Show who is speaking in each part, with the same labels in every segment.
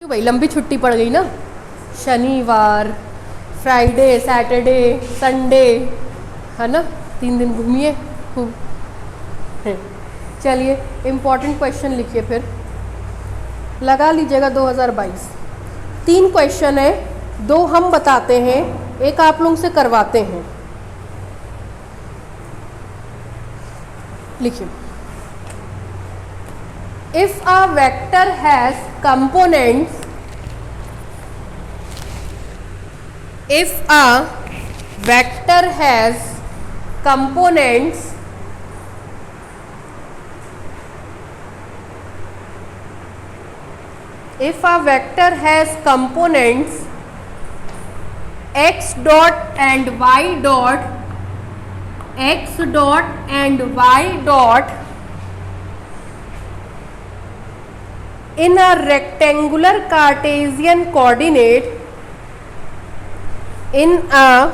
Speaker 1: क्यों भाई, लंबी छुट्टी पड़ गई ना। शनिवार, फ्राइडे, सैटरडे, संडे, है ना, 3 दिन घूमिए खूब। चलिए इम्पोर्टेंट क्वेश्चन लिखिए, फिर लगा लीजिएगा 2022। 3 क्वेश्चन है, 2 हम बताते हैं, एक आप लोगों से करवाते हैं। लिखिए, if a vector has components, if a vector has components if a vector has components x dot and y dot, x dot and y dot in a rectangular Cartesian coordinate, in a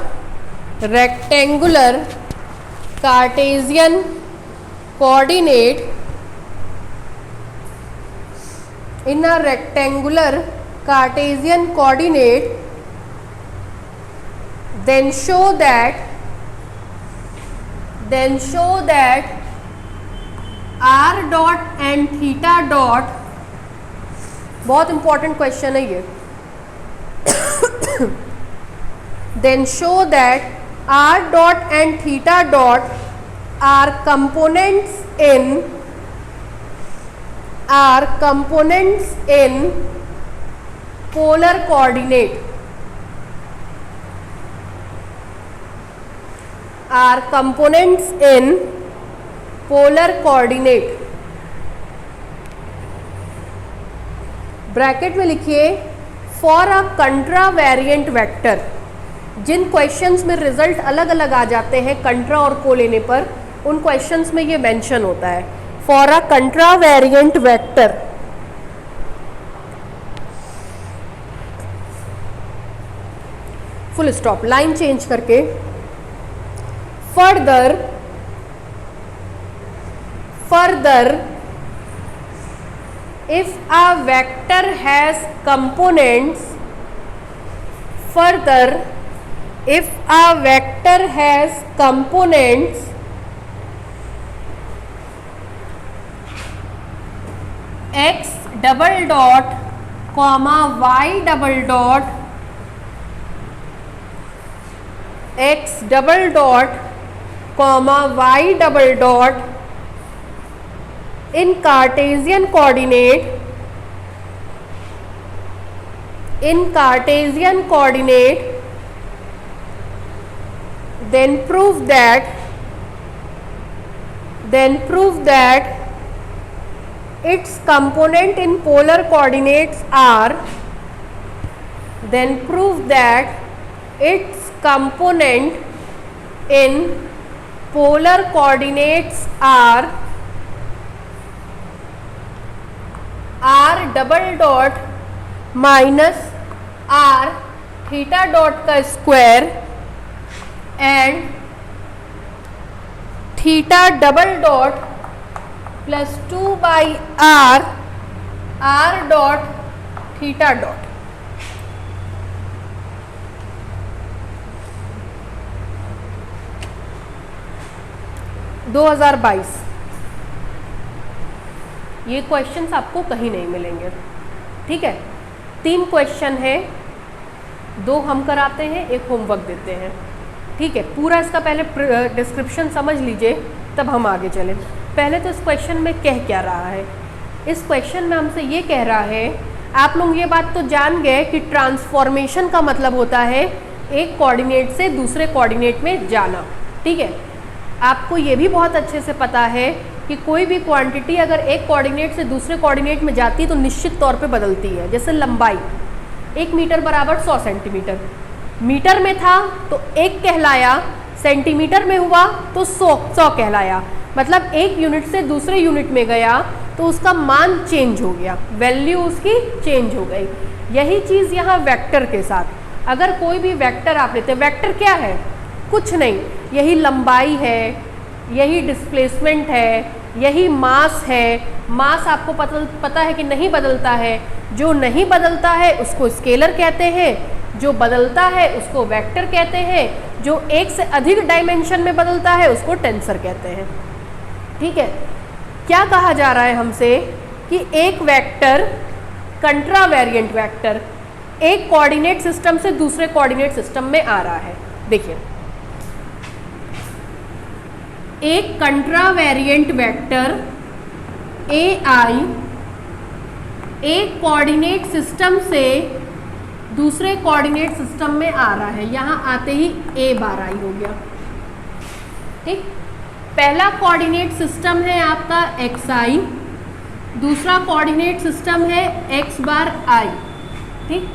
Speaker 1: rectangular Cartesian coordinate, in a rectangular Cartesian coordinate, then show that r dot and theta dot, बहुत important question है ये, then show that r dot and theta dot are components in polar coordinate, are components in polar coordinate। Bracket में लिखिए for a contravariant vector. जिन questions में result अलग अलग आ जाते हैं कंट्रा और को लेने पर, उन क्वेश्चंस में ये मेंशन होता है, for a contravariant vector. Full stop, line change करके। Further if a vector has components, if a vector has components x double dot comma y double dot, x double dot comma y double dot in Cartesian coordinate, then prove that its component in polar coordinates are, then prove that its component in polar coordinates are r double dot minus r theta dot का square and theta double dot plus 2 by r dot theta dot. ये questions आपको कहीं नहीं मिलेंगे, ठीक है। 3 question है, 2 हम कराते हैं, 1 होमवर्क देते हैं, ठीक है। पूरा इसका पहले डिस्क्रिप्शन समझ लीजिए, तब हम आगे चलें। पहले तो इस क्वेश्चन में कह क्या रहा है। इस क्वेश्चन में हमसे ये कह रहा है, आप लोग ये बात तो जान गए कि ट्रांसफॉर्मेशन का मतलब होता है एक कोऑर्डिनेट से दूसरे कोऑर्डिनेट में जाना, ठीक है। आपको ये भी बहुत अच्छे से पता है कि कोई भी क्वांटिटी अगर एक कोऑर्डिनेट से दूसरे कोऑर्डिनेट में जाती है तो निश्चित तौर पे बदलती है। जैसे लंबाई 1 मीटर बराबर 100 सेंटीमीटर, मीटर में था तो 1 कहलाया, सेंटीमीटर में हुआ तो 100 कहलाया। मतलब एक यूनिट से दूसरे यूनिट में गया तो उसका मान चेंज हो गया, वैल्यू उसकी चेंज हो गई। यही चीज़ यहाँ वेक्टर के साथ, अगर कोई भी वेक्टर आप लेते हैं, वेक्टर क्या है, कुछ नहीं, यही लंबाई है, यही डिस्प्लेसमेंट है, यही मास है। मास आपको पता है कि नहीं बदलता है, जो नहीं बदलता है उसको स्केलर कहते हैं, जो बदलता है उसको वेक्टर कहते हैं, जो एक से अधिक डायमेंशन में बदलता है उसको टेंसर कहते हैं। ठीक है, क्या कहा जा रहा है हमसे कि एक वेक्टर कंट्रावेरिएंट वेक्टर एक कोऑर्डिनेट सिस्टम से दूसरे कोऑर्डिनेट सिस्टम में आ रहा है। देखिए, एक कंट्रावेरिएंट वेक्टर AI एक कोऑर्डिनेट सिस्टम से दूसरे कोऑर्डिनेट सिस्टम में आ रहा है। यहां आते ही A बार आई हो गया। ठीक, पहला कोऑर्डिनेट सिस्टम है आपका XI, दूसरा कोऑर्डिनेट सिस्टम है X बार I। ठीक,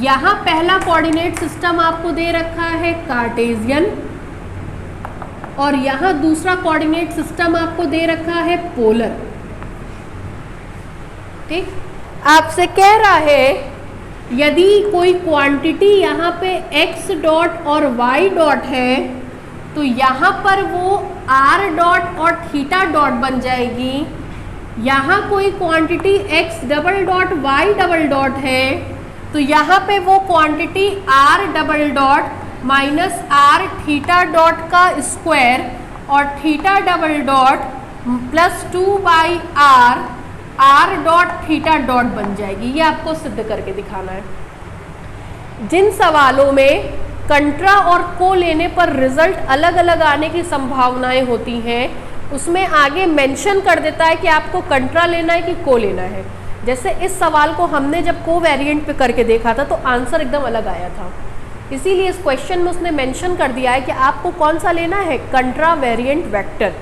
Speaker 1: यहां पहला कोऑर्डिनेट सिस्टम आपको दे रखा है कार्टेशियन और यहां दूसरा कोऑर्डिनेट सिस्टम आपको दे रखा है पोलर। ठीक, आपसे कह रहा है यदि कोई क्वांटिटी यहाँ पे x डॉट और y डॉट है तो यहाँ पर वो r डॉट और थीटा डॉट बन जाएगी। यहाँ कोई quantity x double dot y double dot है तो यहाँ पे वो quantity r double dot minus r theta dot का स्क्वायर और theta double dot plus 2/r r dot theta dot बन जाएगी। ये आपको सिद्ध करके दिखाना है। जिन सवालों में कंट्रा और को लेने पर रिजल्ट अलग अलग आने की संभावनाएं होती हैं उसमें आगे मेंशन कर देता है कि आपको कंट्रा लेना है कि को लेना है। जैसे इस सवाल को हमने जब को वेरिएंट पे करके देखा था तो आंसर एकदम अलग आया था, इसीलिए इस क्वेश्चन में उसने मेंशन कर दिया है कि आपको कौन सा लेना है, कंट्रा वेरिएंट वेक्टर।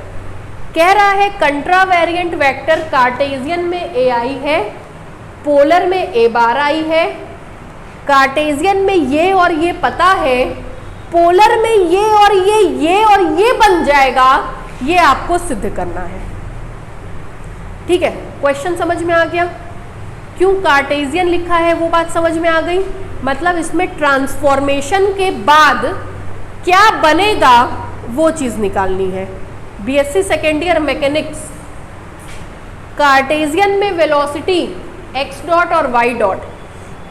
Speaker 1: कह रहा है कंट्रा वेरिएंट वेक्टर कार्टेशियन में AI है, पोलर में A बार I है। कार्टेशियन में ये और ये पता है, पोलर में ये और ये बन जाएगा। ये आपको सिद्ध करना है। ठीक है, क्वेश्चन समझ में आ गया? क्यों कार्टेशियन लिखा है वो बात समझ में आ गई। मतलब इसमें ट्रांसफॉर्मेशन के बाद क्या बनेगा वो चीज़ निकालनी है। BSc second year mechanics, Cartesian में वेलोसिटी x डॉट और y डॉट,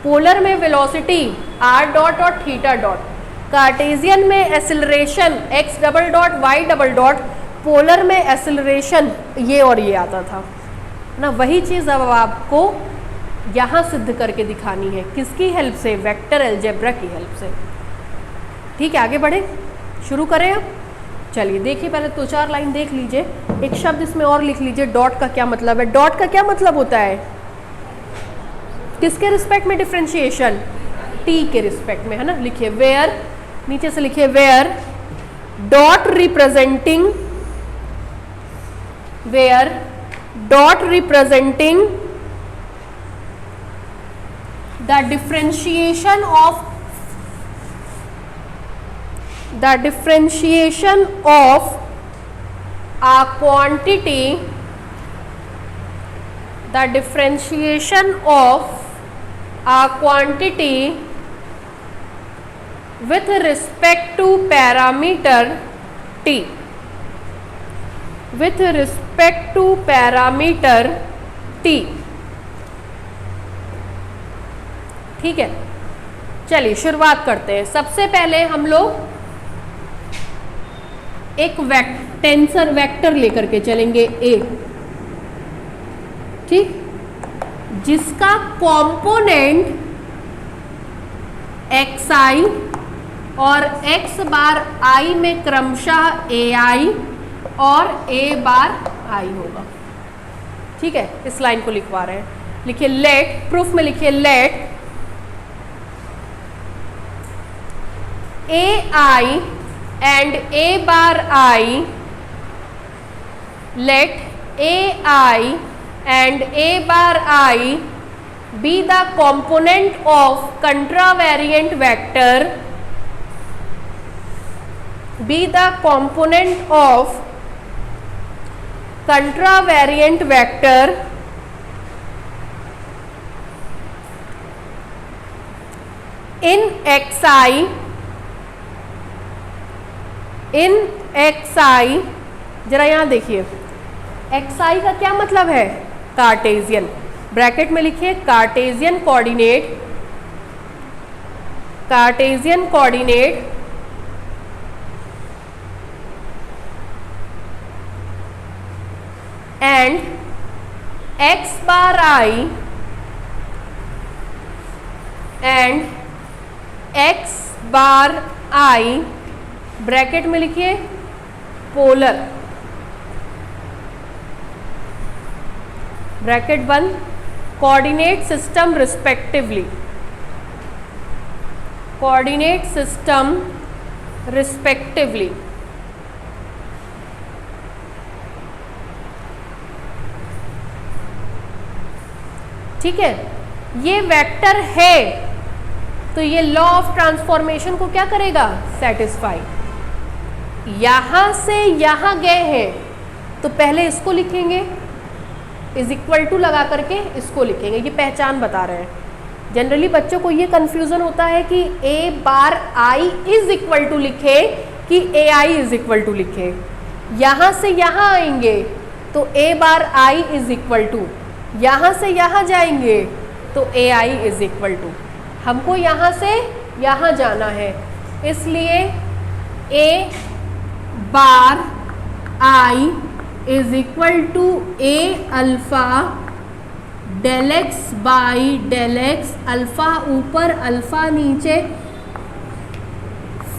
Speaker 1: पोलर में वेलोसिटी r डॉट और थीटा डॉट, कार्टेशियन में acceleration x double dot y double dot, polar में एक्सेलरेशन ये और ये आता था ना। वही चीज़ अब आपको यहाँ सिद्ध करके दिखानी है। किसकी हेल्प से? वेक्टर अलजेब्रा की हेल्प से। ठीक है, आगे बढ़े, शुरू करें अब। चलिए देखिए, पहले 2-4 लाइन देख लीजिए। एक शब्द इसमें और लिख लीजिए, डॉट का क्या मतलब है। डॉट का क्या मतलब होता है? किसके रिस्पेक्ट में डिफ्रेंशिएशन? टी के रिस्पेक्ट में, है ना। लिखिए वेयर, नीचे से लिखिए where dot representing, where dot representing the differentiation of a quantity, the differentiation of a quantity with respect to parameter t, with respect to parameter t। ठीक है, चलिए शुरुआत करते हैं। सबसे पहले हम लोग एक टेंसर वेक्टर लेकर के चलेंगे A, ठीक, जिसका कंपोनेंट xi और x बार i में क्रमशः AI और A बार I होगा। ठीक है, इस लाइन को लिखवा रहे हैं। लिखिए लेट, प्रूफ में लिखिए late AI and A bar I, let AI and A bar I be the component of contravariant vector, be the component of contravariant vector in xi, in xi, जरा यहाँ देखिए, एक्स आई का क्या मतलब है? Cartesian. Bracket में लिखिए Cartesian coordinate, Cartesian coordinate and x bar i and x bar i bracket में लिखिए पोलर, ब्रैकेट बंद, coordinate system respectively, coordinate system respectively. ठीक है, ये वेक्टर है तो ये लॉ ऑफ ट्रांसफॉर्मेशन को क्या करेगा? सेटिस्फाई। यहां से यहां गए हैं तो पहले इसको लिखेंगे, इज इक्वल टू लगा करके इसको लिखेंगे, ये पहचान बता रहे हैं। जनरली बच्चों को ये कंफ्यूजन होता है कि A bar i is equal to लिखे कि A i is equal to लिखे। यहां से यहां आएंगे तो A bar i is equal to, यहां से यहां जाएंगे तो A i is equal to. हमको यहां से यहां जाना है, इसलिए A bar i is equal to A alpha del x by del x, alpha ऊपर अल्फा नीचे,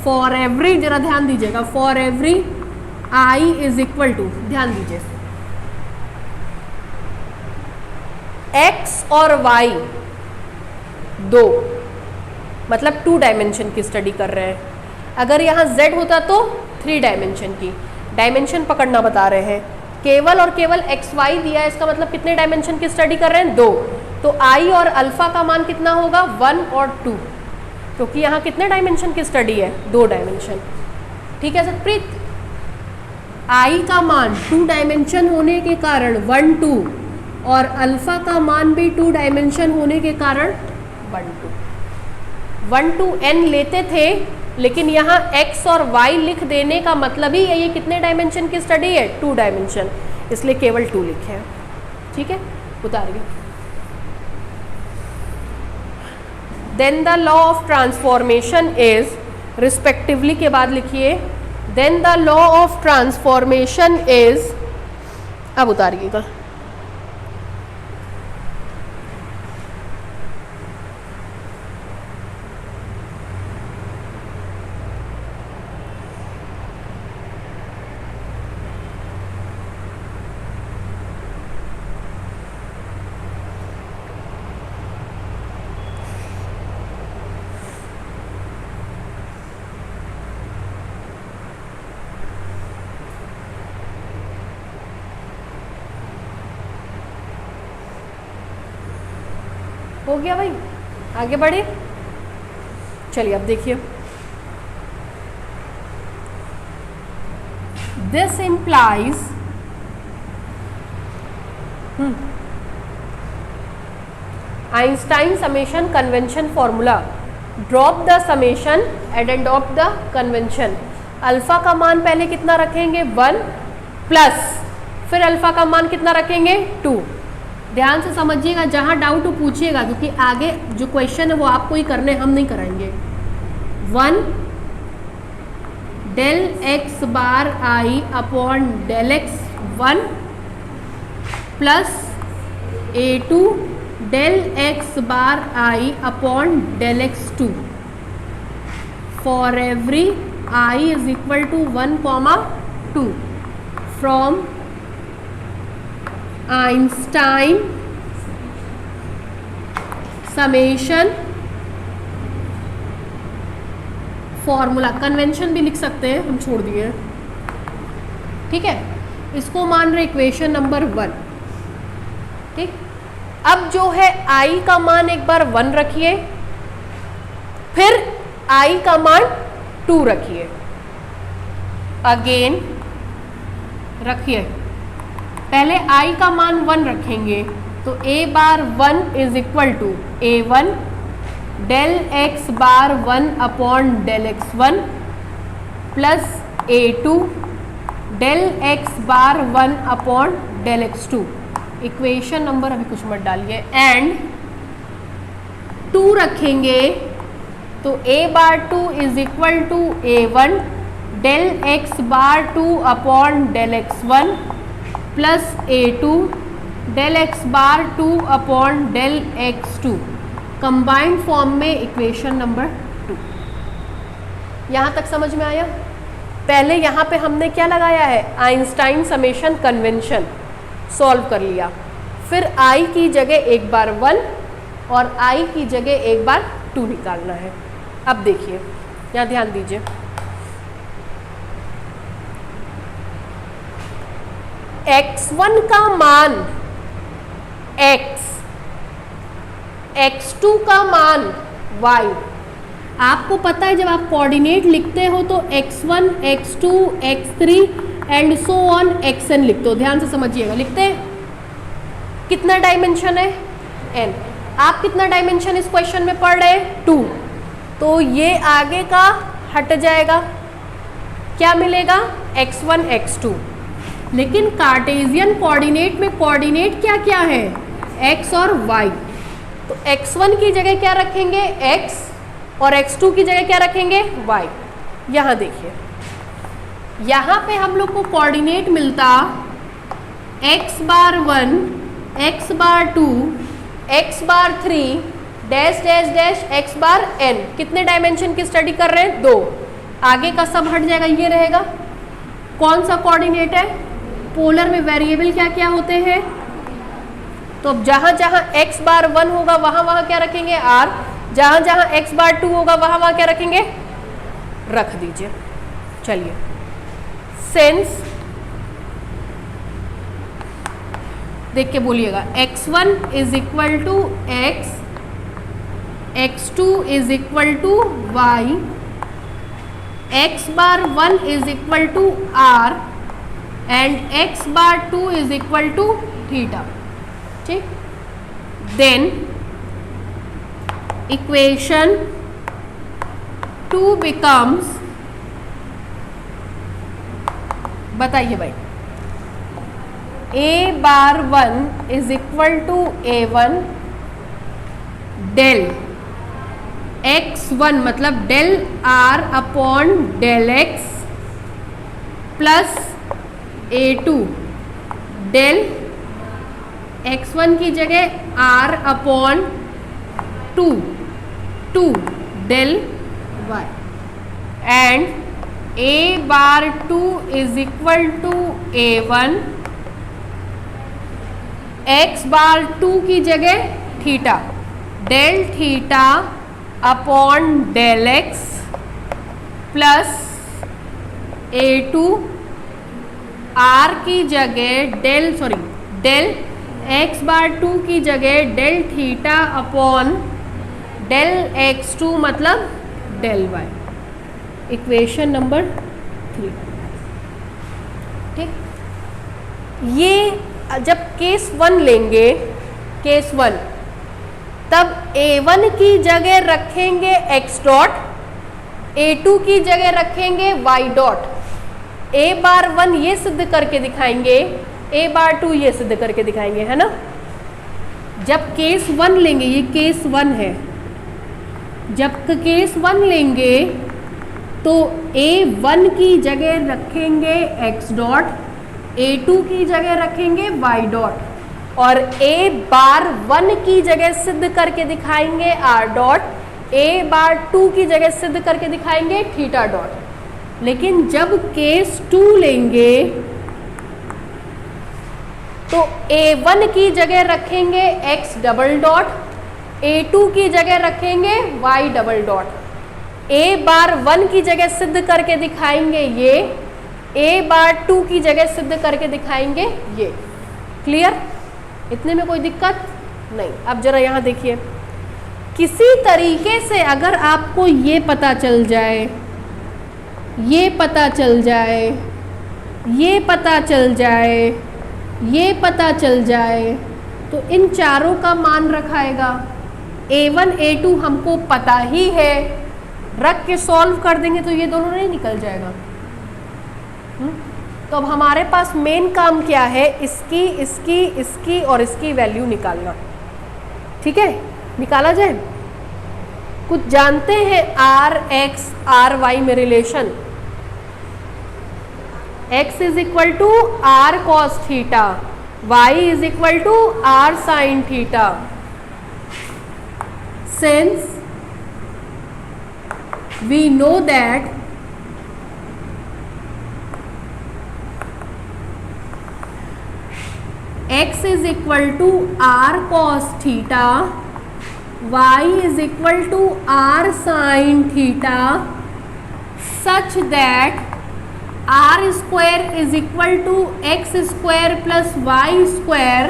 Speaker 1: फॉर एवरी, जरा ध्यान दीजिएगा, for every i is equal to, ध्यान दीजिए, x और y दो, मतलब 2 डायमेंशन की स्टडी कर रहे हैं। अगर यहाँ z होता तो 3 डायमेंशन की, डायमेंशन पकड़ना बता रहे हैं। केवल और केवल एक्स वाई दिया है, इसका मतलब कितने डायमेंशन की स्टडी कर रहे हैं? 2। तो i और अल्फा का मान कितना होगा? 1 और 2, क्योंकि यहाँ कितने डायमेंशन की स्टडी है? 2 डायमेंशन। ठीक है सतप्रीत, i का मान 2 डायमेंशन होने के कारण 1 2 और अल्फा का मान भी 2 डायमेंशन होने के कारण 1 2 n लेते थे, लेकिन यहाँ x और y लिख देने का मतलब ही है ये कितने डायमेंशन की स्टडी है? 2 डायमेंशन, इसलिए केवल 2 लिखे हैं। ठीक है, उतारिए। Then the law of transformation is, respectively के बाद लिखिए, then the law of transformation is, अब उतारिएगा, हो गया भाई, आगे बढ़े। चलिए अब देखिए, this implies Einstein summation convention formula, drop the summation and adopt the convention. Alpha का मान पहले कितना रखेंगे? 1 प्लस, फिर अल्फा का मान कितना रखेंगे? 2। ध्यान से समझिएगा, जहां डाउट हो पूछिएगा, क्योंकि आगे जो क्वेश्चन है वो आपको ही करने, हम नहीं कराएंगे। 1 del x bar i upon del x 1 plus A2 del x bar i upon del x 2 for every i is equal to 1, 2 from Einstein summation formula. Convention भी लिख सकते हैं, हम छोड़ दिए। ठीक है, इसको मान रहे इक्वेशन नंबर 1। ठीक, अब जो है i का मान एक बार 1 रखिए, फिर i का मान 2 रखिए, अगेन रखिए। पहले i का मान 1 रखेंगे तो a bar 1 is equal to A1 del x bar 1 upon del x 1 plus A2 del x bar 1 upon del x two, equation number अभी कुछ मत डालिए, एंड 2 रखेंगे तो a bar 2 is equal to a1 del x bar 2 upon del x1 plus a2 del x bar 2 upon del x2, combined form में equation number 2। यहाँ तक समझ में आया? पहले यहाँ पे हमने क्या लगाया है, आइंस्टाइन समेशन कन्वेंशन सॉल्व कर लिया, फिर i की जगह एक बार 1 और i की जगह एक बार 2 निकालना है। अब देखिए यहाँ ध्यान दीजिए, x1 का मान x, x2 का मान y। आपको पता है जब आप कोऑर्डिनेट लिखते हो तो x1, x2, x3 and so on xn लिखते हो। ध्यान से समझिएगा, लिखते हैं कितना डायमेंशन है n। आप कितना डायमेंशन इस क्वेश्चन में पढ़ रहे हैं 2, तो ये आगे का हट जाएगा, क्या मिलेगा x1 x2। लेकिन कार्टेशियन कोऑर्डिनेट में कोऑर्डिनेट क्या क्या है, x और y, तो x1 की जगह क्या रखेंगे x और x2 की जगह क्या रखेंगे y। यहाँ देखिए, यहाँ पे हम लोग को कोऑर्डिनेट मिलता x bar 1, x bar 2, x बार 3 डैश डैश डैश x बार n। कितने डायमेंशन की स्टडी कर रहे हैं, 2। आगे का सब हट जाएगा, ये रहेगा। कौन सा कोऑर्डिनेट है, पोलर में वेरिएबल क्या क्या होते हैं, तो जहां जहां x बार 1 होगा वहां वहां क्या रखेंगे r, जहां जहां x बार 2 होगा वहां वहां क्या रखेंगे, रख दीजिए। चलिए, सेंस देख के बोलिएगा, x1 is equal to x, x2 is equal to y, x bar 1 is equal to r and x bar 2 is equal to theta. ठीक, देन इक्वेशन 2 बिकम्स, बताइए भाई, a bar 1 is equal to a1 del x1 मतलब del r upon del x plus a2 del x1 की जगह r upon 2 del y and a bar 2 is equal to a1 x bar 2 की जगह theta del theta upon del x plus a2 r की जगह del x bar 2 की जगह del theta upon del x2 मतलब del y। Equation number 3। ठीक, ये जब केस 1 लेंगे, केस 1, तब a1 की जगह रखेंगे x डॉट, a2 की जगह रखेंगे y डॉट। a बार 1 ये सिद्ध करके दिखाएंगे, a बार 2 ये सिद्ध करके दिखाएंगे, है ना। जब केस 1 लेंगे, ये केस 1 है, जब केस 1 लेंगे तो a1 की जगह रखेंगे x डॉट, a2 की जगह रखेंगे y डॉट और a बार 1 की जगह सिद्ध करके दिखाएंगे r डॉट, a बार 2 की जगह सिद्ध करके दिखाएंगे थीटा डॉट। लेकिन जब केस 2 लेंगे तो a1 की जगह रखेंगे x डबल डॉट, a2 की जगह रखेंगे y double dot, a bar 1 की जगह सिद्ध करके दिखाएंगे ये, a बार 2 की जगह सिद्ध करके दिखाएंगे ये। क्लियर, इतने में कोई दिक्कत नहीं। अब जरा यहाँ देखिए, किसी तरीके से अगर आपको ये पता चल जाए, ये पता चल जाए, ये पता चल जाए, ये पता चल जाए, तो इन चारों का मान रखाएगा। a1 a2 हमको पता ही है, रख के सॉल्व कर देंगे तो ये दोनों नहीं निकल जाएगा। तो अब हमारे पास मेन काम क्या है, इसकी इसकी इसकी और इसकी वैल्यू निकालना। ठीक है, निकाला जाए। कुछ जानते हैं आर एक्स आर वाई में relation? x is equal to r cos theta, y is equal to r sine theta. Since we know that x is equal to r cos theta, y is equal to r sin theta, such that r square is equal to x square plus y square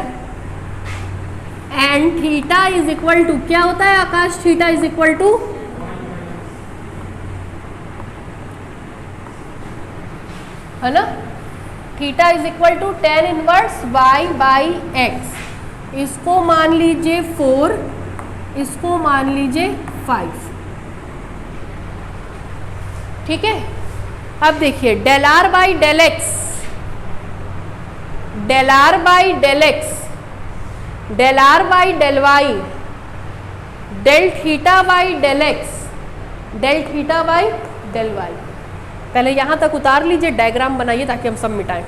Speaker 1: and theta is equal to, क्या होता है Akash, theta is equal to है ना, theta is equal to tan inverse y by x. इसको मान लीजिए 4, इसको मान लीजिए 5। ठीक है, अब देखिए del r by del x, del r by del x, del r by del y, del theta by del x, del theta by del y. पहले यहां तक उतार लीजिए, डायग्राम बनाइए ताकि हम सब मिटाएं।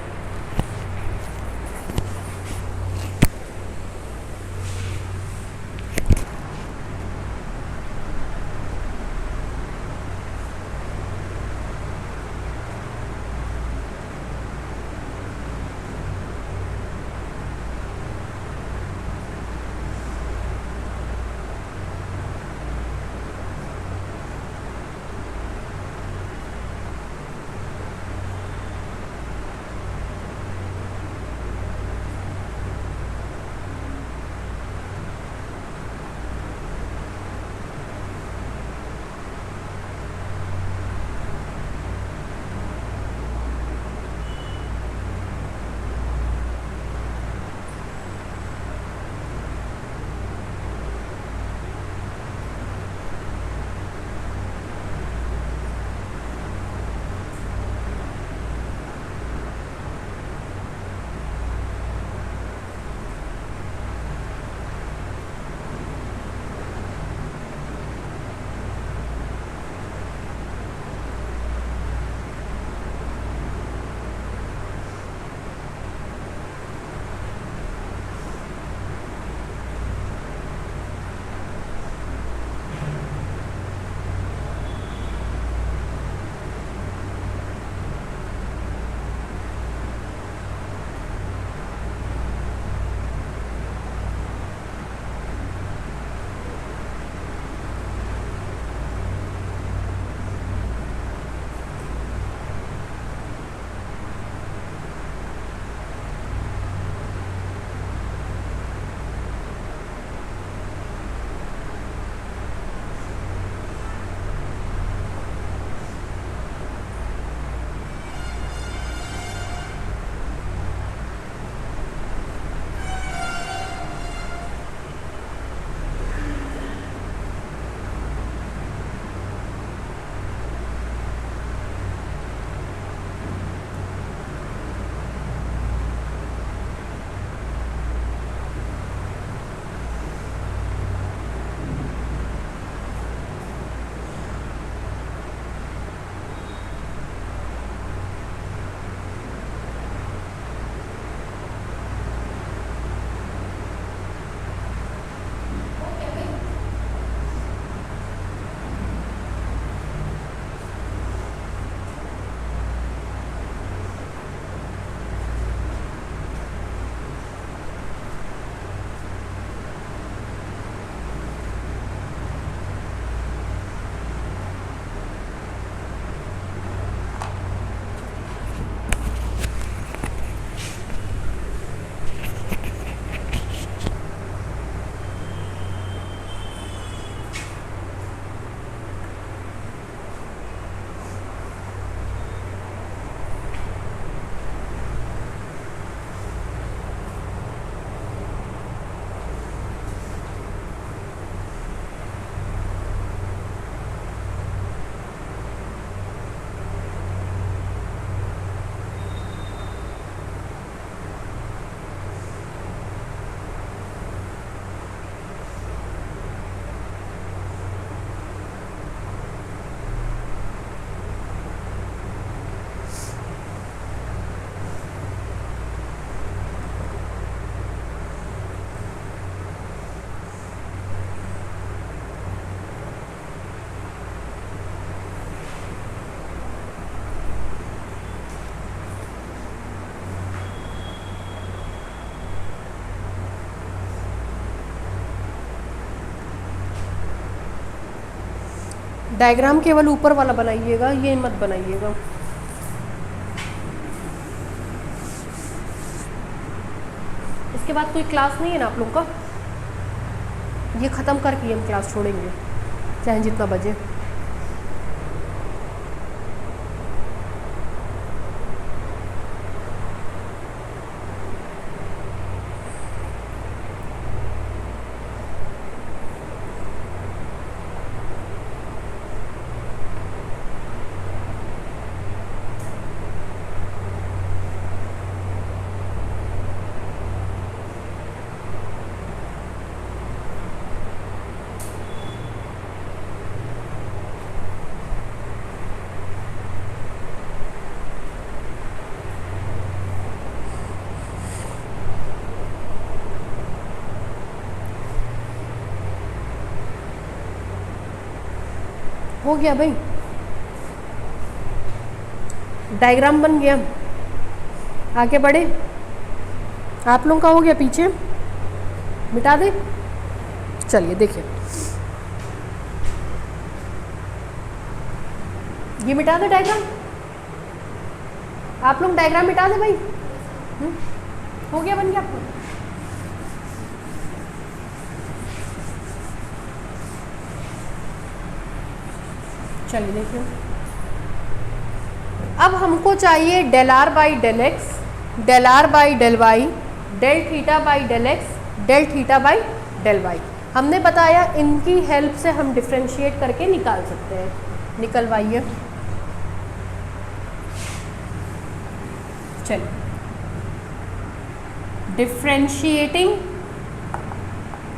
Speaker 1: डायग्राम केवल ऊपर वाला बनाइएगा, ये मत बनाइएगा। इसके बाद कोई क्लास नहीं है ना आप लोग का? ये ख़त्म करके हम क्लास छोड़ेंगे, चाहे जितना बजे। हो गया भाई, डायग्राम बन गया। आगे बढ़े, आप लोगों का हो गया, पीछे मिटा दे। चलिए देखिए, ये मिटा दे डायग्राम, आप लोग डायग्राम मिटा दे भाई। हो गया, बन गया आपको। चलिए देखिए, अब हमको चाहिए del r by del x, del r by del y, del theta by del x, del theta by del y. हमने बताया इनकी हेल्प से हम डिफ्रेंशिएट करके निकाल सकते हैं। निकलवाइए। चलिए, differentiating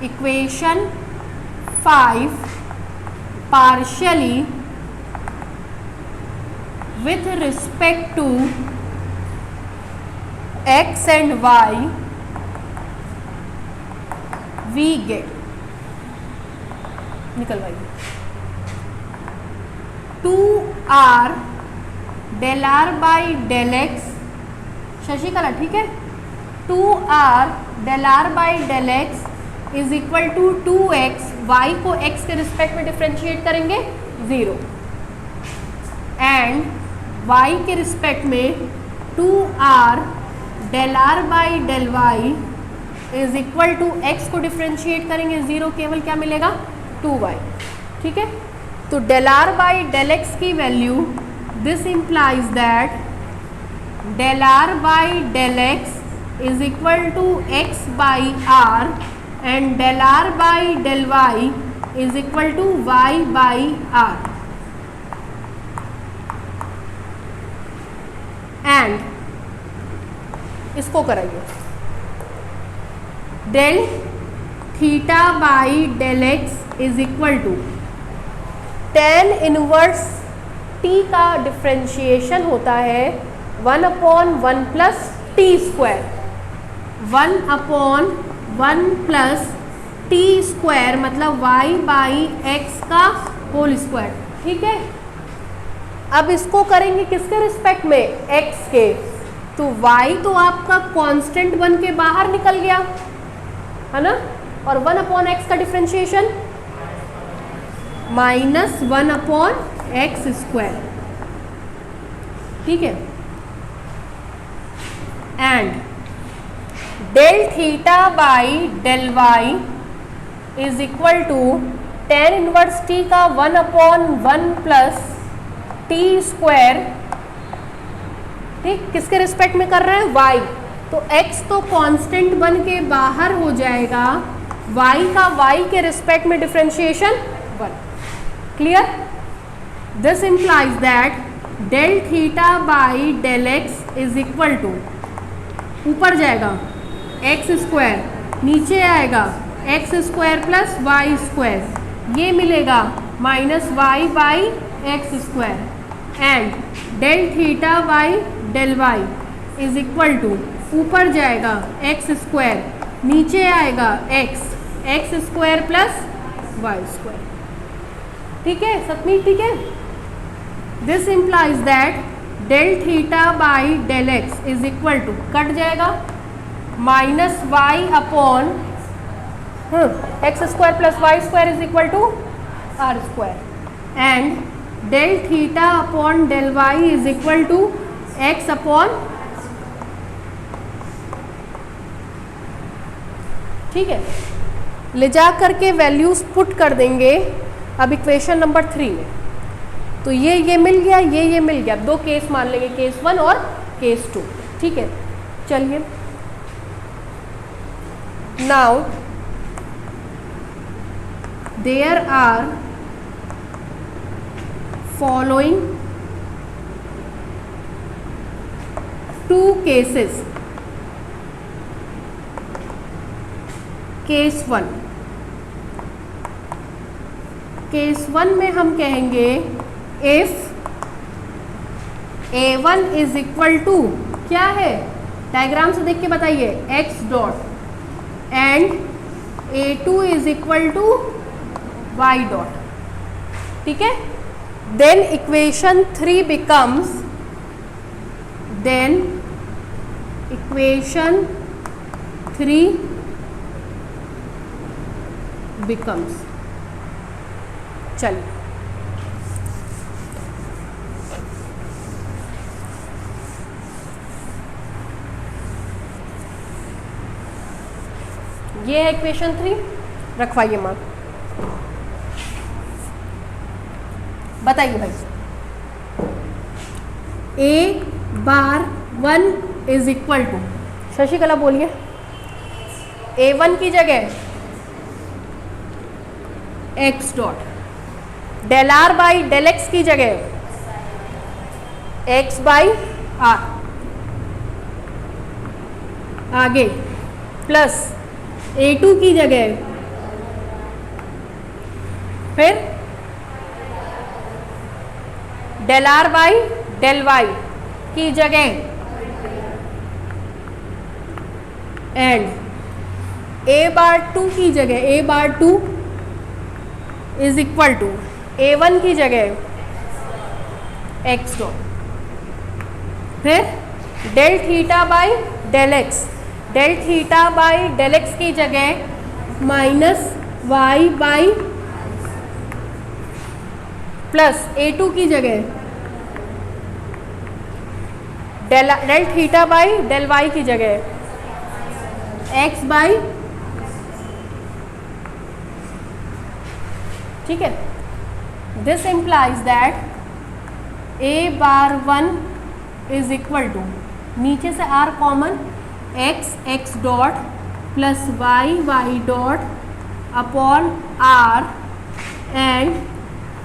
Speaker 1: equation 5 partially with respect to x and y, we get, निकलवाइए, 2r del r by del x, Shashikala ठीक है, 2r del r by del x is equal to 2x, y को x के रिस्पेक्ट में डिफ्रेंशिएट करेंगे 0, and y के respect में 2r del r by del y is equal to x को differentiate करेंगे 0, केवल क्या मिलेगा 2y। ठीक है, तो del r by del x की value, this implies that del r by del x is equal to x by r and del r by del y is equal to y by r. And इसको कराइए, del theta by del x is equal to tan inverse t का differentiation होता है 1/1 plus t square, 1/1 plus t square मतलब y by x का whole square. ठीक है, अब इसको करेंगे किसके रिस्पेक्ट में, x के, तो y तो आपका कांस्टेंट बन के बाहर निकल गया है ना, और 1/x का डिफ्रेंशिएशन -1/x स्क्वायर। ठीक है, and del theta by del y is equal to tan inverse t का 1/1 प्लस टी स्क्वायर। ठीक, किसके रिस्पेक्ट में कर रहे हैं, y, तो x तो कांस्टेंट बन के बाहर हो जाएगा, y का y के रिस्पेक्ट में differentiation 1। Clear, this implies that del theta by del x is equal to, ऊपर जाएगा एक्स स्क्वायर, नीचे आएगा x square plus y square, ये मिलेगा -y by x square, and del theta by del y is equal to, ऊपर जाएगा x square, नीचे आएगा x square plus y square. ठीक है सतमीत, ठीक है, this implies that del theta by del x is equal to, कट जाएगा -y upon x square plus y square is equal to r square. And del theta upon del y is equal to x upon, ठीक है, ले जा करके values put कर देंगे अब इक्वेशन नंबर 3 में। तो ये मिल गया, ये मिल गया। दो केस मान लेंगे, केस 1 और केस 2, ठीक है। चलिए now there are following 2 cases. Case 1 में हम कहेंगे if A1 is equal to, क्या है, डायग्राम से देख के बताइए, x dot and A2 is equal to y dot, ठीक है। Then equation 3 becomes, then equation 3 becomes, चलिए ये है इक्वेशन 3, रखवाइए मार्क। बताइए भाई, A bar 1 is equal to, Shashikala बोलिए, A1 की जगह x dot, del r by del x की जगह x बाई आर, आगे प्लस A2 की जगह फिर del r by del y की जगह एंड A बार 2 की जगह, A bar 2 is equal to A1 की जगह x डॉट, फिर del theta by del x, del theta by del x की जगह minus y by plus A2 की जगह del theta by del y की जगह x बाई, ठीक है। This implies that A bar 1 is equal to, नीचे से r common, x dot plus y dot upon r and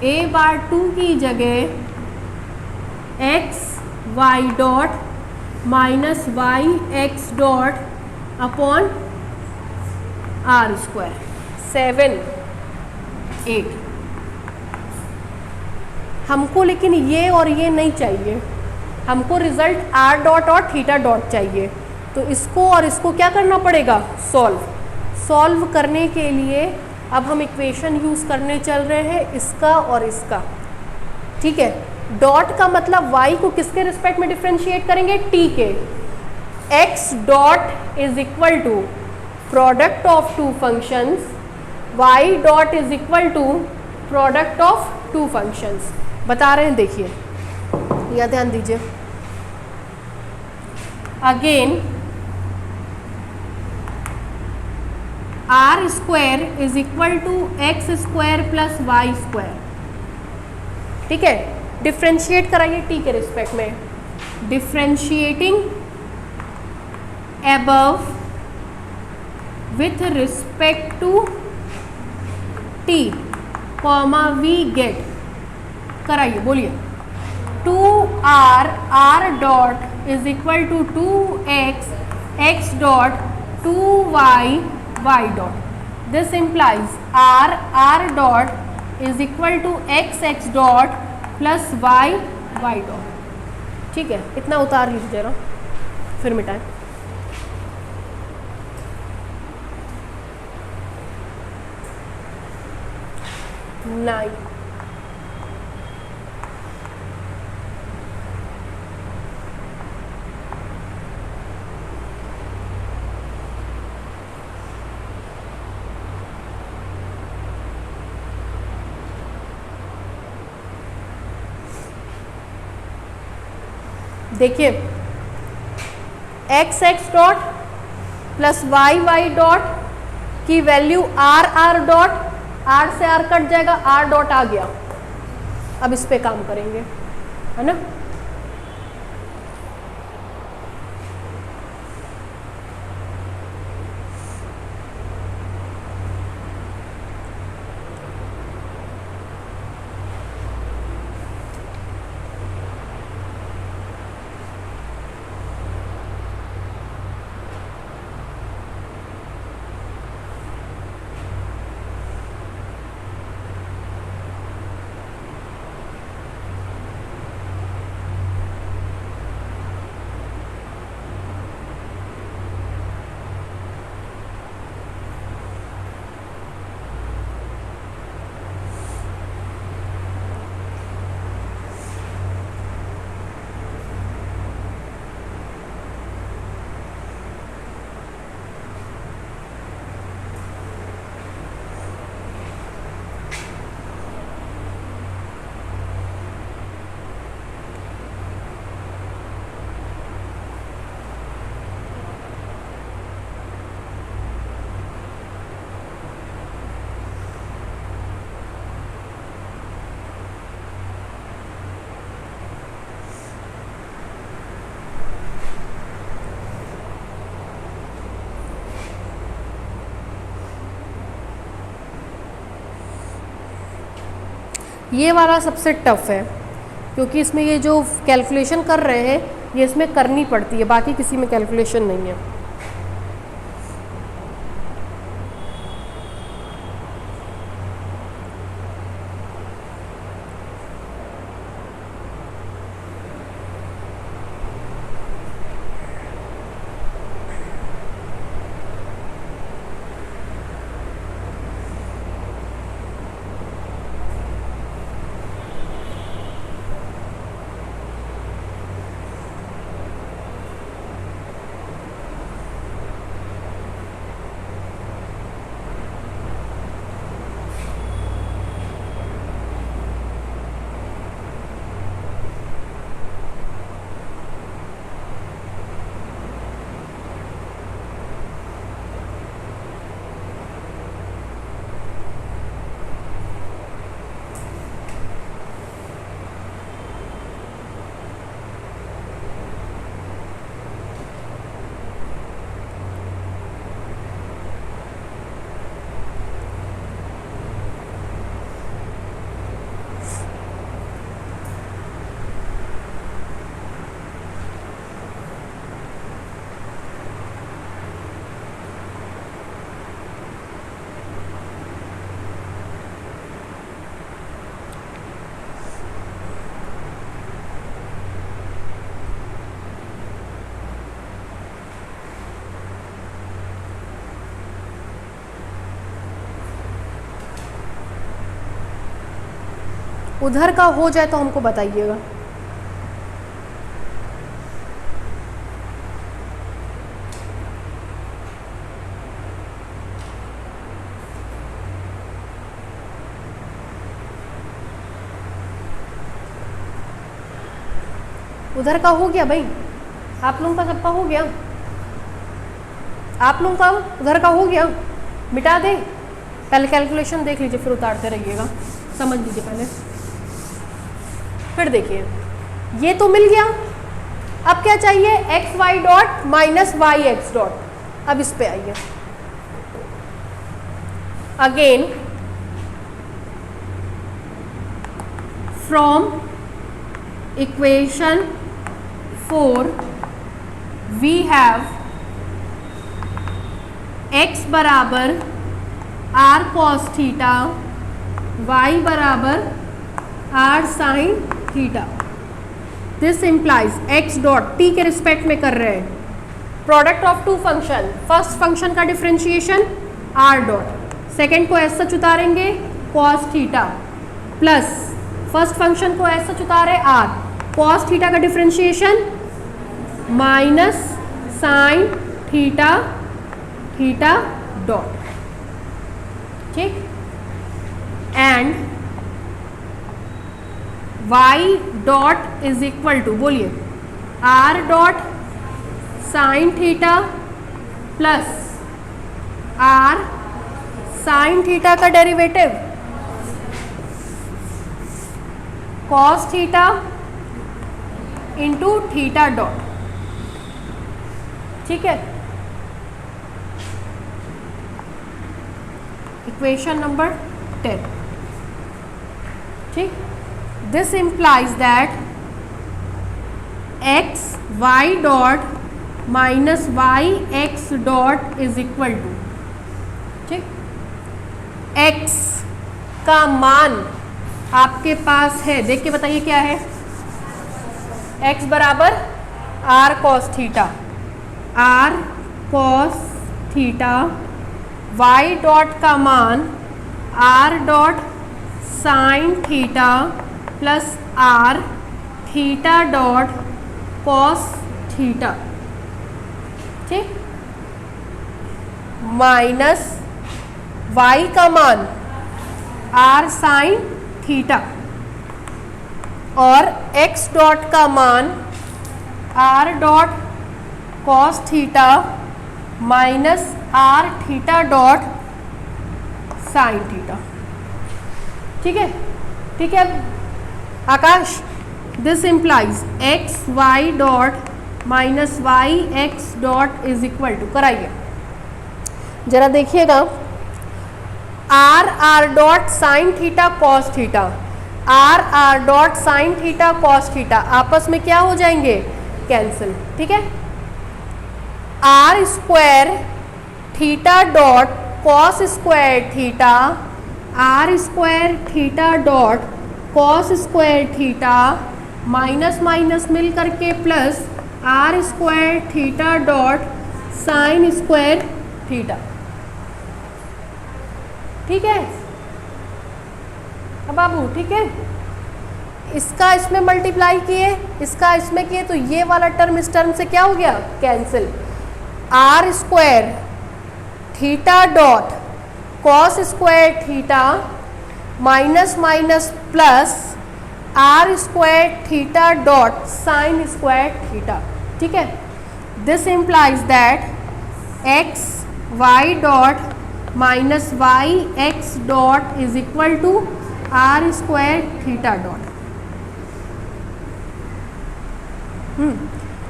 Speaker 1: A bar 2 की जगह y dot minus x dot upon r square, 7 8। हमको लेकिन ये और ये नहीं चाहिए, हमको रिजल्ट r डॉट और थीटा डॉट चाहिए। तो इसको और इसको क्या करना पड़ेगा, सॉल्व करने के लिए अब हम इक्वेशन यूज़ करने चल रहे हैं, इसका और इसका, ठीक है। डॉट का मतलब y को किसके रिस्पेक्ट में डिफ्रेंशिएट करेंगे, t के। x dot is equal to product of 2 functions, y dot is equal to product of 2 functions. बता रहे हैं, देखिए, या ध्यान दीजिए। Again r square is equal to x square plus y square, ठीक है। डिफ्रेंशिएट कराइए t के रिस्पेक्ट में, differentiating above with respect to t, we get, कराइए, बोलिए, 2r r dot is equal to 2x x dot 2y y dot. This implies r r dot is equal to x x dot plus y y dot, ठीक है। इतना उतार लीजिए जरा, फिर मिटाएं। नाइन, देखिए x x dot plus y y dot की value r r dot, r से आर कट जाएगा, आर डॉट आ गया। अब इस पे काम करेंगे, है ना। ये वाला सबसे टफ है क्योंकि इसमें ये जो कैलकुलेशन कर रहे हैं ये इसमें करनी पड़ती है, बाकी किसी में कैलकुलेशन नहीं है। उधर का हो जाए तो हमको बताइएगा। उधर का हो गया भाई, आप लोगों का सबका हो गया, आप लोगों का उधर का हो गया, मिटा दें। पहले कैलकुलेशन देख लीजिए फिर उतारते रहिएगा, समझ लीजिए पहले। फिर देखिए ये तो मिल गया, अब क्या चाहिए, x y dot minus y x dot. अब इस पे आइए, again from equation 4 we have x बराबर r cos थीटा, y बराबर r sin theta. This implies x dot t के रिस्पेक्ट में कर रहे हैं, product of two function, first function का डिफरेंशिएशन r डॉट, सेकेंड को ऐसा उतारेंगे cos theta, plus first function को ऐसा उतारे r, cos थीटा का differentiation minus sine theta theta dot, ठीक। And y dot is equal to, बोलिए r dot sine theta plus r sine theta का derivative cos theta into theta dot. ठीक है, equation number 10। ठीक, this implies that x y dot minus y x dot is equal to, ठीक, x का मान आपके पास है, देख के बताइए क्या है। एक्स बराबर r cos theta, r cos theta, y dot का मान r dot sine theta plus r theta dot cos theta, ठीक, माइनस वाई का मान आर साइन थीटा और एक्स डॉट का मान r dot cos theta minus r theta dot sine theta. ठीक है, ठीक है Akash, this implies x y dot minus y x dot is equal to, कराइए जरा देखिएगा, r r dot sine theta cos theta, r r dot sine theta cos theta आपस में क्या हो जाएंगे, कैंसिल। ठीक है, r square theta dot cos square theta, r square theta dot cos square theta minus minus मिल करके plus r square theta dot sine square theta. ठीक है अब बाबू, ठीक है, इसका इसमें मल्टीप्लाई किए, इसका इसमें किए, तो ये वाला टर्म इस टर्म से क्या हो गया, cancel. R square theta dot cos square theta minus minus plus r square theta dot sine square theta. ठीक है, this implies that x y dot minus y x dot is equal to r square theta dot.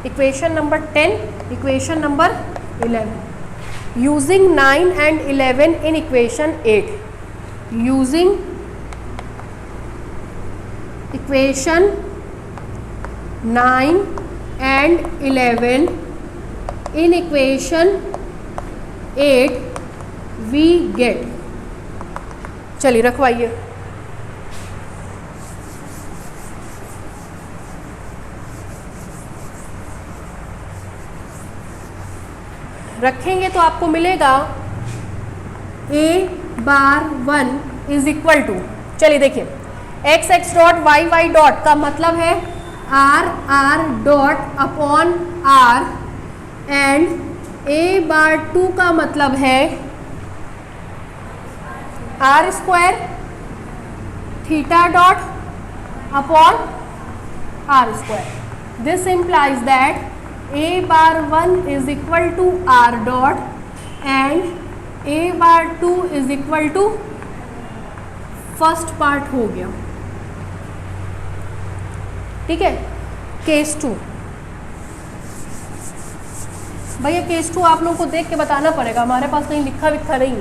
Speaker 1: Equation number 10, equation number 11, using 9 and 11 in equation 8, using equation 9 and 11 in equation 8 we get, चलिए रखवाइए, रखेंगे तो आपको मिलेगा a bar 1 is equal to, चलिए देखिए, x x dot y y dot का मतलब है r r dot upon r, and a bar 2 का मतलब है r square theta dot upon r square. This implies that a bar 1 is equal to r dot and a bar 2 is equal to, first part हो गया। ठीक है, case 2, भैया case 2 आप लोगों को देख के बताना पड़ेगा, हमारे पास कहीं लिखा विखा नहीं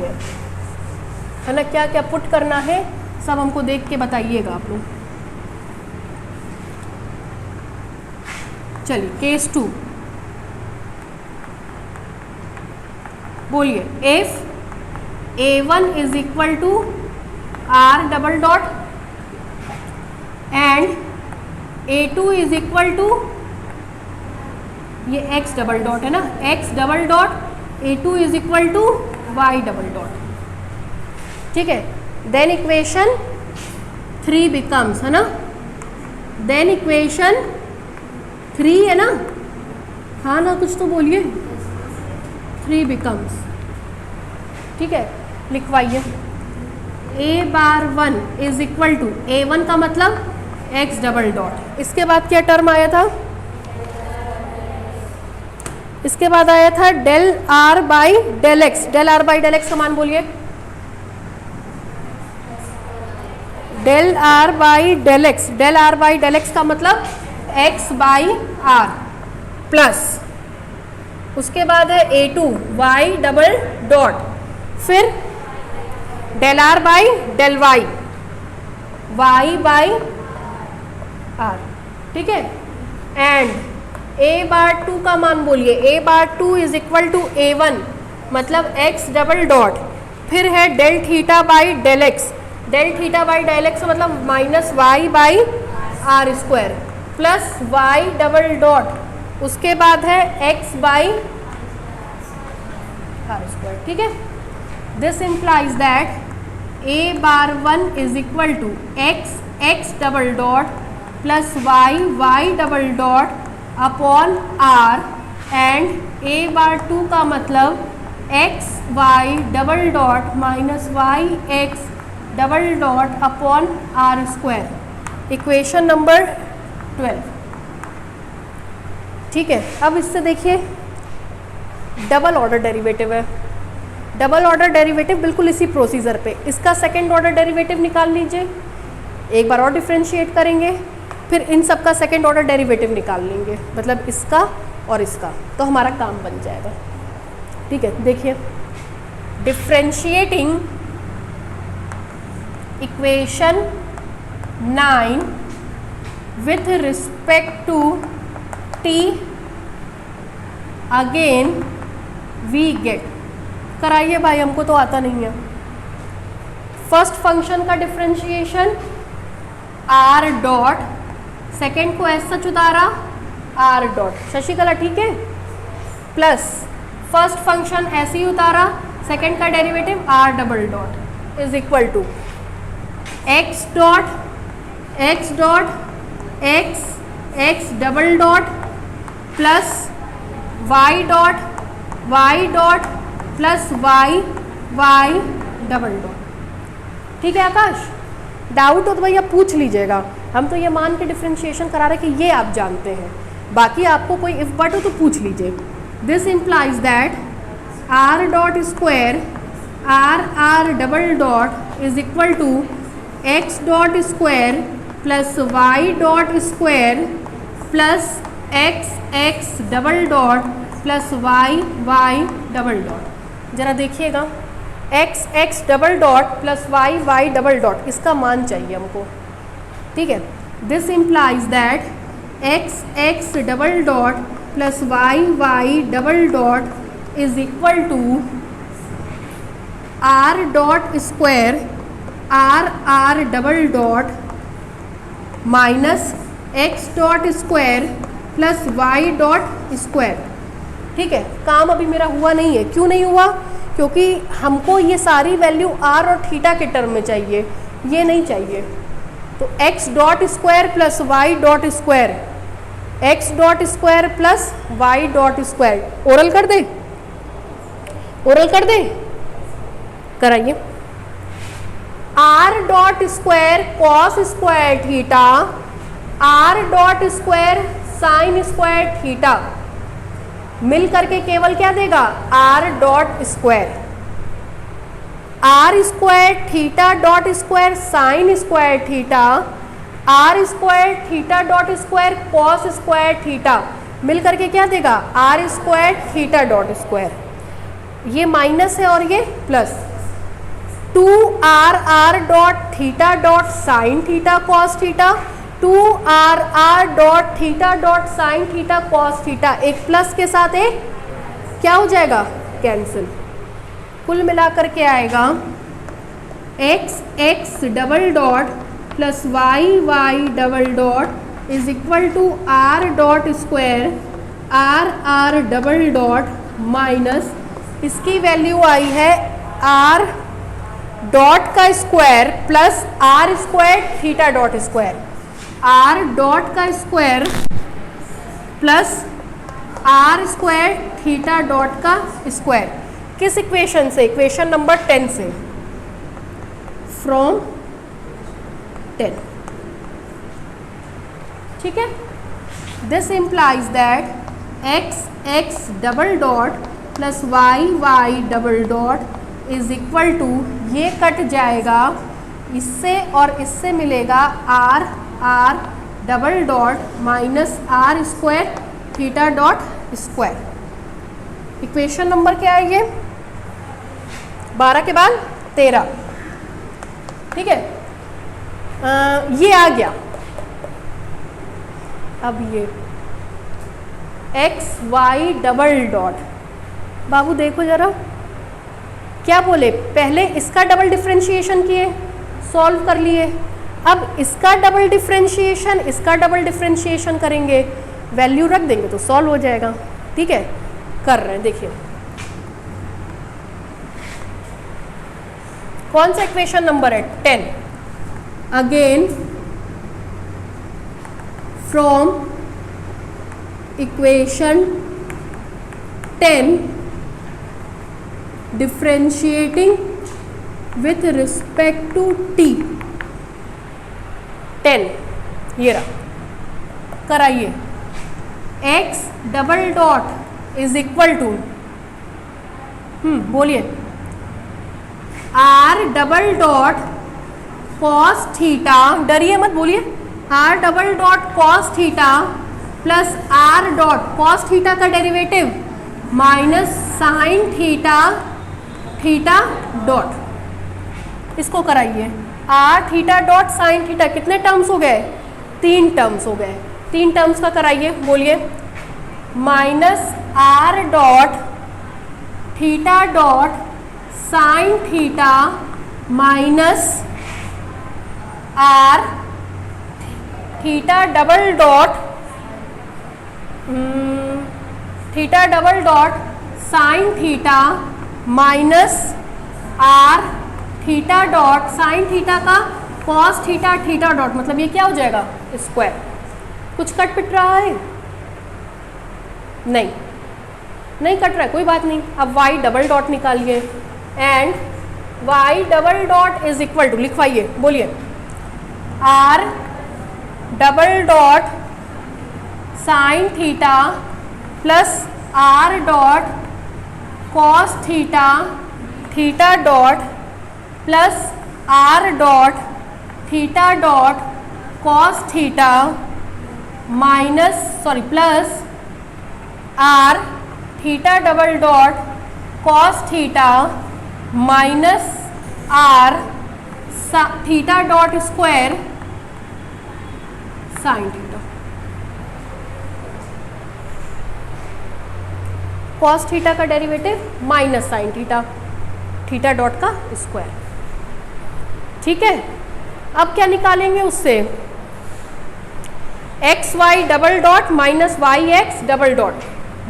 Speaker 1: है ना, क्या क्या पुट करना है सब हमको देख के बताइएगा आप लोग। चलिए केस 2 बोलिए, if a1 is equal to r double dot and a2 is equal to, ये x डबल डॉट है ना, x double dot, a2 is equal to y double dot. ठीक है, देन इक्वेशन 3 बिकम्स, है ना, देन इक्वेशन 3 है ना, हाँ ना, कुछ तो बोलिए, 3 बिकम्स। ठीक है, लिखवाइए, a bar 1 is equal to, a1 का मतलब x डबल डॉट, इसके बाद क्या टर्म आया था, इसके बाद आया था del r by del x. Del r by del x का मान बोलिए। Del r by del x, del r by del x का मतलब एक्स बाई आर प्लस, उसके बाद है A two y double dot, फिर del r by del y, y by r, ठीक है। एंड ए बार टू का मान बोलिए, A bar two is equal to A one मतलब एक्स डबल डॉट, फिर है del theta by del x, del theta by del x मतलब minus y by r square plus y double dot, उसके बाद है एक्स बाई आर स्क्वायर, ठीक है। This implies that A bar one is equal to x x double dot plus y y double dot upon r, and A bar two का मतलब x y double dot minus y x double dot upon r square. Equation number 12, ठीक है। अब इससे देखिए double order derivative है। Double order derivative बिल्कुल इसी प्रोसीजर पे, इसका सेकंड ऑर्डर डेरिवेटिव निकाल लीजिए, एक बार और डिफ्रेंशिएट करेंगे, फिर इन सब का सेकंड ऑर्डर डेरिवेटिव निकाल लेंगे, मतलब इसका और इसका, तो हमारा काम बन जाएगा, ठीक है। देखिए differentiating equation 9 with respect to t, again we get, कराइए भाई, हमको तो आता नहीं है। फर्स्ट फंक्शन का डिफरेंशिएशन आर डॉट, सेकेंड को ऐसा सच उतारा आर डॉट, शशिकला ठीक है, प्लस फर्स्ट फंक्शन ऐसे ही उतारा, सेकेंड का derivative r double dot is equal to x dot x dot x x double dot plus y dot plus y y double dot, ठीक है। आकाश डाउट हो तो भैया पूछ लीजिएगा, हम तो ये मान के डिफ्रेंशिएशन करा रहे कि ये आप जानते हैं, बाकी आपको कोई इफ बट हो तो पूछ लीजिए। This implies that r dot square r double dot is equal to x dot square plus y dot square plus x double dot plus y double dot. ज़रा देखिएगा, x double dot plus y double dot, इसका मान चाहिए हमको, ठीक है। This implies that x double dot plus y double dot is equal to r dot square r double dot minus x dot square plus y dot square, ठीक है। काम अभी मेरा हुआ नहीं है, क्यों नहीं हुआ? क्योंकि हमको ये सारी वैल्यू आर और थीटा के टर्म में चाहिए, ये नहीं चाहिए। तो x dot square plus y dot square, x dot square plus y dot square, oral कर दे, ओरल कर दे, कराइए। R dot square cos square theta, r dot square sine square theta, मिल करके केवल क्या देगा? R dot square, r square theta dot square sine square theta, r square theta dot square cos square theta, मिल करके क्या देगा? R square theta dot square. ये माइनस है और ये plus, 2r dot theta dot sine theta cos theta, 2r dot theta dot sine theta cos theta, एक plus के साथ एक क्या हो जाएगा? कैंसिल। कुल मिलाकर के आएगा x double dot plus y double dot is equal to r dot square r double dot minus, इसकी वैल्यू आई है r डॉट का square plus r square theta dot square, r dot का square plus r square theta dot का square. किस equation से? Equation number 10 से, from 10, ठीक है। This implies that x x double dot plus y y double dot is equal to, ये कट जाएगा इससे और इससे मिलेगा r r double dot minus r square theta dot square. Equation number क्या है ये? 12 के बाद 13, ठीक है। ये आ गया। अब ये एक्स वाई डबल डॉट, बाबू देखो जरा क्या बोले, पहले इसका डबल डिफरेंशिएशन किए, सॉल्व कर लिए, अब इसका डबल डिफरेंशिएशन, इसका डबल डिफरेंशिएशन करेंगे, वैल्यू रख देंगे तो सॉल्व हो जाएगा, ठीक है। कर रहे हैं, देखिए कौन सा इक्वेशन नंबर है? 10। Again from equation 10 differentiating with respect to t, 10 ये रहा, कराइए। x double dot is equal to, बोलिए, r double dot cos theta, डरिए मत, बोलिए, r double dot cos theta plus r dot cos theta का derivative minus sine theta theta dot, इसको कराइए। r theta dot sine theta, कितने terms हो गए? 3 टर्म्स हो गए। 3 टर्म्स का कराइए, बोलिए, minus r dot theta dot sine theta minus r theta double dot theta double dot sine theta minus r theta dot sine theta का cos theta theta dot, मतलब ये क्या हो जाएगा? स्क्वायर। कुछ कट पिट रहा है? नहीं, नहीं कट रहा है, कोई बात नहीं। अब y डबल डॉट निकालिए, and y double dot is equal to, लिखवाइए, बोलिए, r double dot sine theta plus r dot cos theta theta dot plus r dot theta dot cos theta minus, sorry, plus r theta double dot cos theta minus r theta dot square sine theta, cos theta का derivative minus sine theta theta dot का square, ठीक है। अब क्या निकालेंगे उससे? X y double dot minus y x double dot,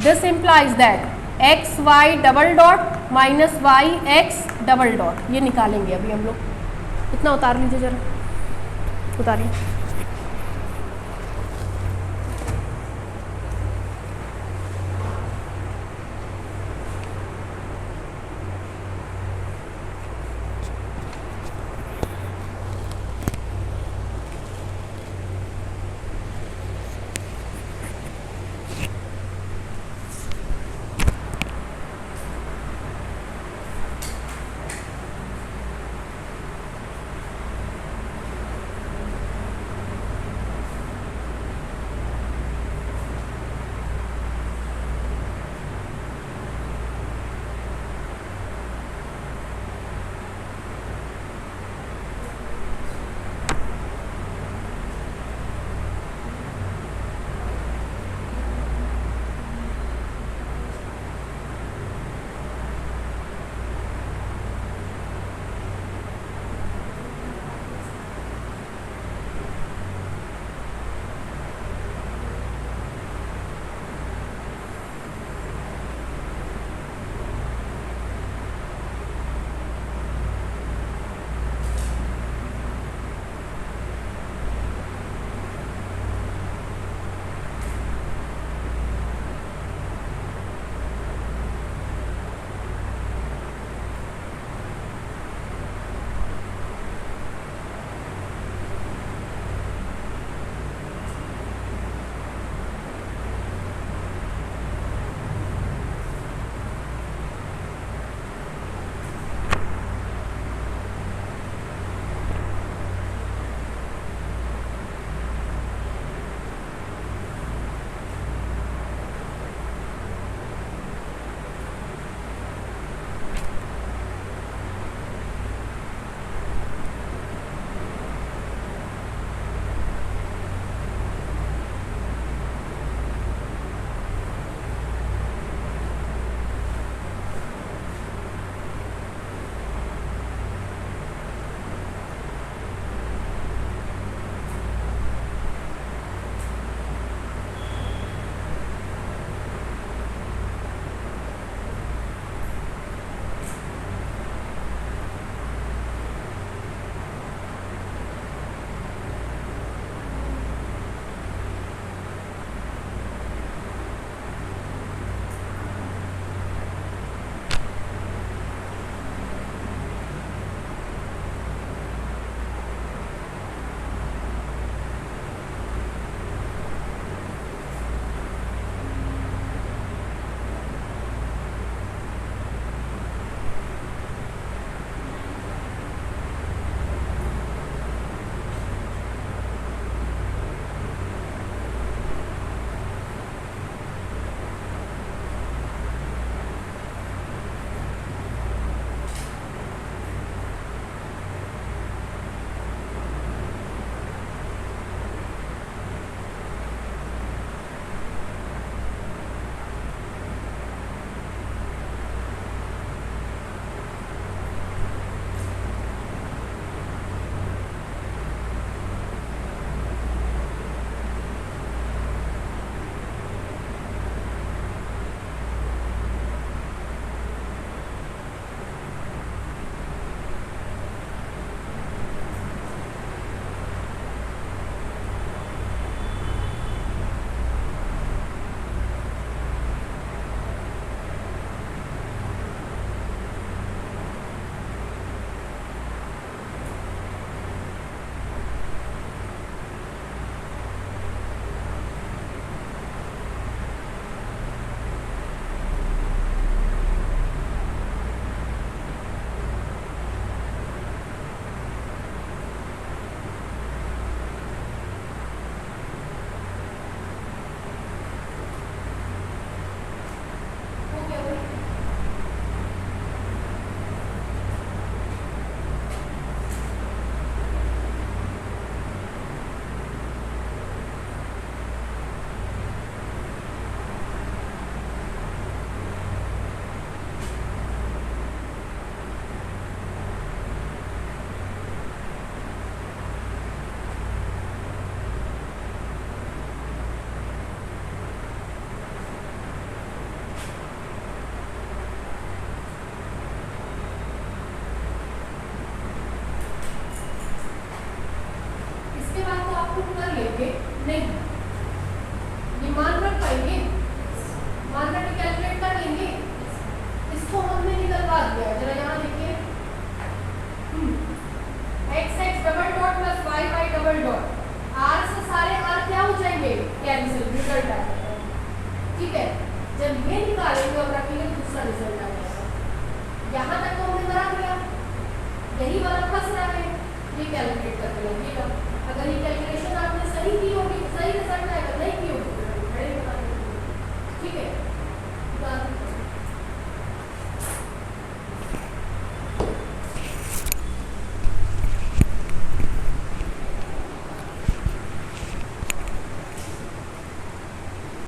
Speaker 1: this implies that x y double dot minus y x double dot, ये निकालेंगे अभी हम लोग। इतना उतार लीजिए जरा, उतारिए। प्रूव कर लेंगे? नहीं। ये मान रख पाएंगे? मान रख के कैलकुलेट कर लेंगे? इसको हमने निकलवा दिया, जरा यहाँ देखिए, x x double dot plus y y double dot, r से सारे आर क्या हो जाएंगे? कैंसिल, रिजल्ट आ जाएगा। ठीक है, जब ये निकालेंगे और रखेंगे दूसरा रिजल्ट आ जाएगा। यहाँ तक तो हमने बना दिया, यही वाला फंस रहा है, ये कैलकुलेट करके रखिएगा। अगर ये कैलकुलेशन आपने सही की होगी